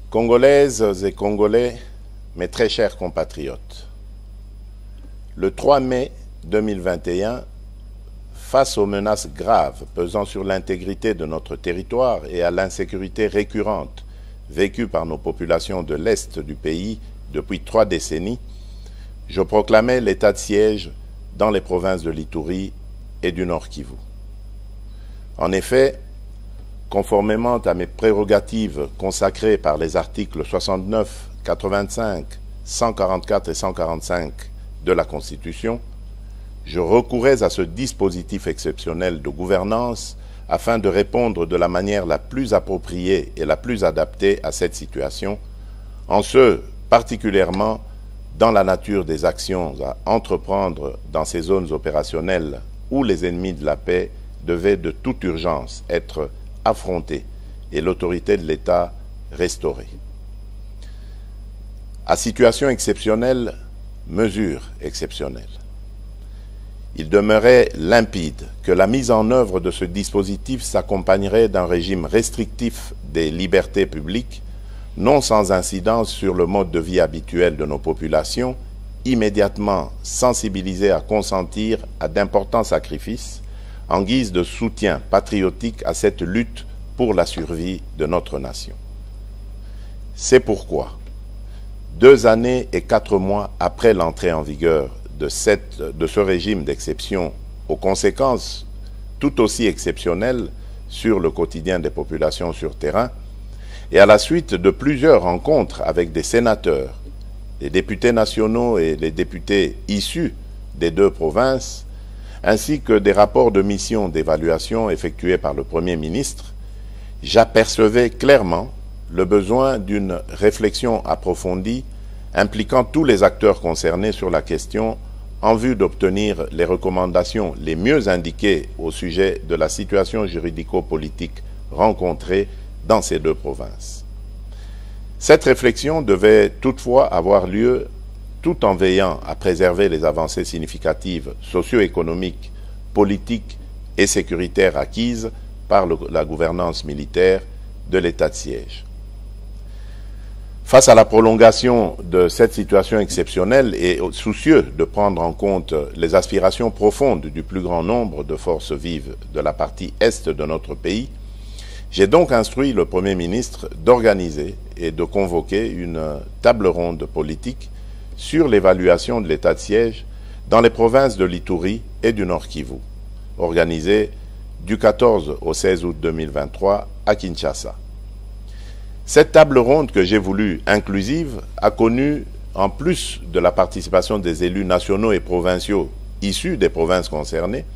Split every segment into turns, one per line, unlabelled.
Congolaises et Congolais, mes très chers compatriotes, le 3 mai 2021, face aux menaces graves pesant sur l'intégrité de notre territoire et à l'insécurité récurrente vécue par nos populations de l'Est du pays depuis 3 décennies, je proclamais l'état de siège dans les provinces de l'Ituri et du Nord Kivu. En effet, conformément à mes prérogatives consacrées par les articles 69, 85, 144 et 145 de la Constitution, je recourais à ce dispositif exceptionnel de gouvernance afin de répondre de la manière la plus appropriée et la plus adaptée à cette situation, en ce particulièrement dans la nature des actions à entreprendre dans ces zones opérationnelles où les ennemis de la paix devaient de toute urgence être affrontés et l'autorité de l'État restaurée. À situation exceptionnelle, mesure exceptionnelle. Il demeurait limpide que la mise en œuvre de ce dispositif s'accompagnerait d'un régime restrictif des libertés publiques, non sans incidence sur le mode de vie habituel de nos populations, immédiatement sensibilisées à consentir à d'importants sacrifices en guise de soutien patriotique à cette lutte pour la survie de notre nation. C'est pourquoi, 2 années et 4 mois après l'entrée en vigueur de ce régime d'exception, aux conséquences tout aussi exceptionnelles sur le quotidien des populations sur terrain, et à la suite de plusieurs rencontres avec des sénateurs, les députés nationaux et les députés issus des 2 provinces, ainsi que des rapports de mission d'évaluation effectués par le Premier ministre, j'apercevais clairement le besoin d'une réflexion approfondie impliquant tous les acteurs concernés sur la question en vue d'obtenir les recommandations les mieux indiquées au sujet de la situation juridico-politique rencontrée dans ces 2 provinces. Cette réflexion devait toutefois avoir lieu tout en veillant à préserver les avancées significatives socio-économiques, politiques et sécuritaires acquises par la gouvernance militaire de l'état de siège. Face à la prolongation de cette situation exceptionnelle et soucieux de prendre en compte les aspirations profondes du plus grand nombre de forces vives de la partie est de notre pays, j'ai donc instruit le Premier ministre d'organiser et de convoquer une table ronde politique sur l'évaluation de l'état de siège dans les provinces de l'Ituri et du Nord Kivu, organisée du 14 au 16 août 2023 à Kinshasa. Cette table ronde que j'ai voulu inclusive a connu, en plus de la participation des élus nationaux et provinciaux issus des provinces concernées,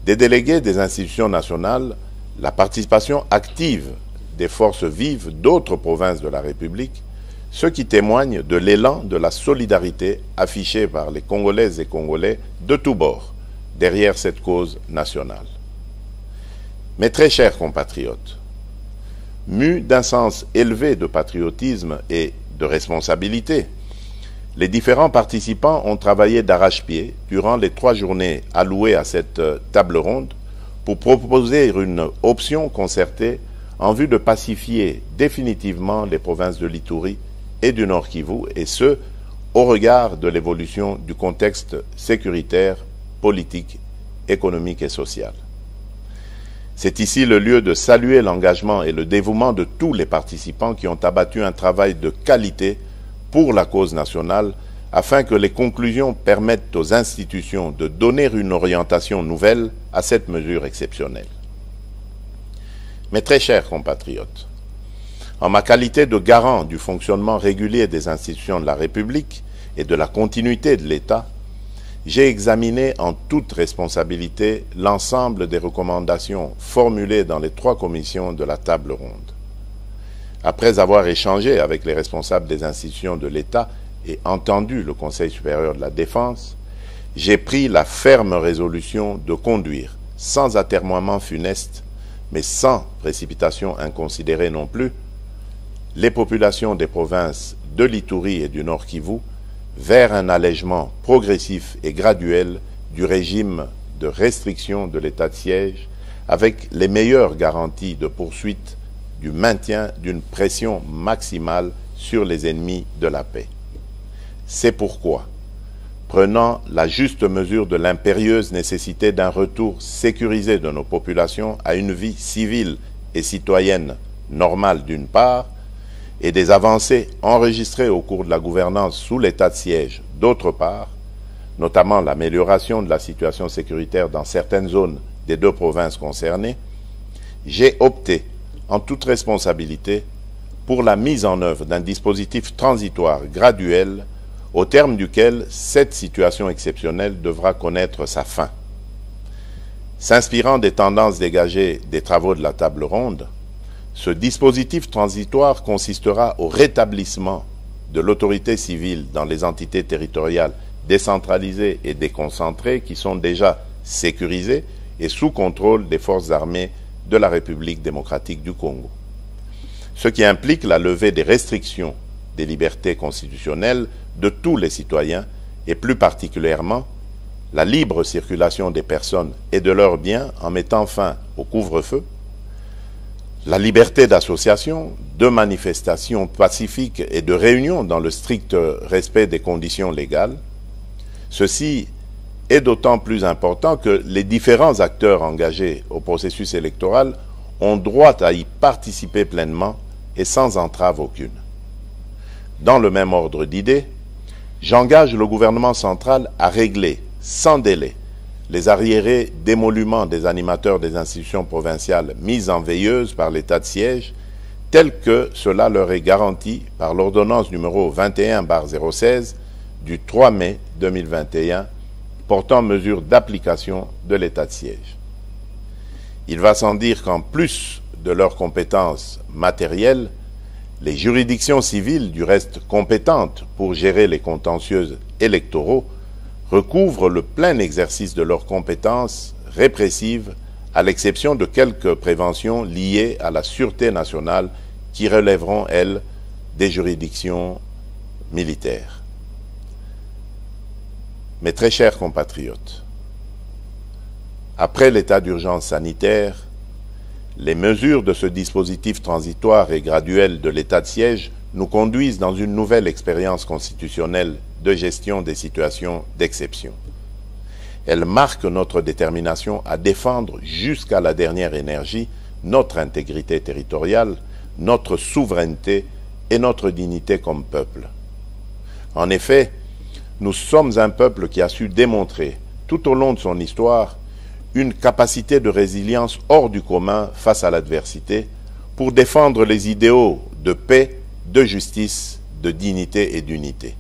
des délégués des institutions nationales, la participation active des forces vives d'autres provinces de la République, ce qui témoigne de l'élan de la solidarité affichée par les Congolaises et Congolais de tous bords derrière cette cause nationale. Mes très chers compatriotes, mus d'un sens élevé de patriotisme et de responsabilité, les différents participants ont travaillé d'arrache-pied durant les 3 journées allouées à cette table ronde pour proposer une option concertée en vue de pacifier définitivement les provinces de l'Ituri et du Nord Kivu, et ce, au regard de l'évolution du contexte sécuritaire, politique, économique et social. C'est ici le lieu de saluer l'engagement et le dévouement de tous les participants qui ont abattu un travail de qualité pour la cause nationale afin que les conclusions permettent aux institutions de donner une orientation nouvelle à cette mesure exceptionnelle. Mes très chers compatriotes, en ma qualité de garant du fonctionnement régulier des institutions de la République et de la continuité de l'État, j'ai examiné en toute responsabilité l'ensemble des recommandations formulées dans les 3 commissions de la table ronde. Après avoir échangé avec les responsables des institutions de l'État et entendu le Conseil supérieur de la Défense, j'ai pris la ferme résolution de conduire, sans atermoiement funeste, mais sans précipitation inconsidérée non plus, les populations des provinces de l'Ituri et du Nord Kivu vers un allègement progressif et graduel du régime de restriction de l'état de siège avec les meilleures garanties de poursuite du maintien d'une pression maximale sur les ennemis de la paix. C'est pourquoi, prenant la juste mesure de l'impérieuse nécessité d'un retour sécurisé de nos populations à une vie civile et citoyenne normale d'une part, et des avancées enregistrées au cours de la gouvernance sous l'état de siège d'autre part, notamment l'amélioration de la situation sécuritaire dans certaines zones des deux provinces concernées, j'ai opté, en toute responsabilité, pour la mise en œuvre d'un dispositif transitoire graduel au terme duquel cette situation exceptionnelle devra connaître sa fin. S'inspirant des tendances dégagées des travaux de la table ronde, ce dispositif transitoire consistera au rétablissement de l'autorité civile dans les entités territoriales décentralisées et déconcentrées qui sont déjà sécurisées et sous contrôle des forces armées de la République démocratique du Congo. Ce qui implique la levée des restrictions des libertés constitutionnelles de tous les citoyens et plus particulièrement la libre circulation des personnes et de leurs biens en mettant fin au couvre-feu, la liberté d'association, de manifestation pacifique et de réunion dans le strict respect des conditions légales. Ceci est d'autant plus important que les différents acteurs engagés au processus électoral ont droit à y participer pleinement et sans entrave aucune. Dans le même ordre d'idées, j'engage le gouvernement central à régler sans délai les arriérés d'émoluments des animateurs des institutions provinciales mises en veilleuse par l'état de siège, tel que cela leur est garanti par l'ordonnance numéro 21/016 du 3 mai 2021 portant mesures d'application de l'état de siège. Il va sans dire qu'en plus de leurs compétences matérielles, les juridictions civiles, du reste compétentes pour gérer les contentieux électoraux, recouvrent le plein exercice de leurs compétences répressives, à l'exception de quelques préventions liées à la sûreté nationale qui relèveront, elles, des juridictions militaires. Mes très chers compatriotes, après l'état d'urgence sanitaire, les mesures de ce dispositif transitoire et graduel de l'état de siège nous conduisent dans une nouvelle expérience constitutionnelle de gestion des situations d'exception. Elles marquent notre détermination à défendre jusqu'à la dernière énergie notre intégrité territoriale, notre souveraineté et notre dignité comme peuple. En effet, nous sommes un peuple qui a su démontrer, tout au long de son histoire, une capacité de résilience hors du commun face à l'adversité pour défendre les idéaux de paix, de justice, de dignité et d'unité.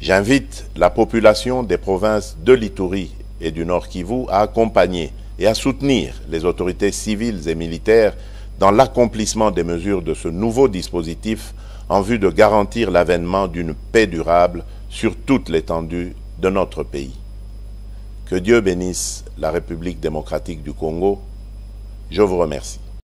J'invite la population des provinces de l'Ituri et du Nord Kivu à accompagner et à soutenir les autorités civiles et militaires dans l'accomplissement des mesures de ce nouveau dispositif en vue de garantir l'avènement d'une paix durable sur toute l'étendue de notre pays. Que Dieu bénisse la République démocratique du Congo. Je vous remercie.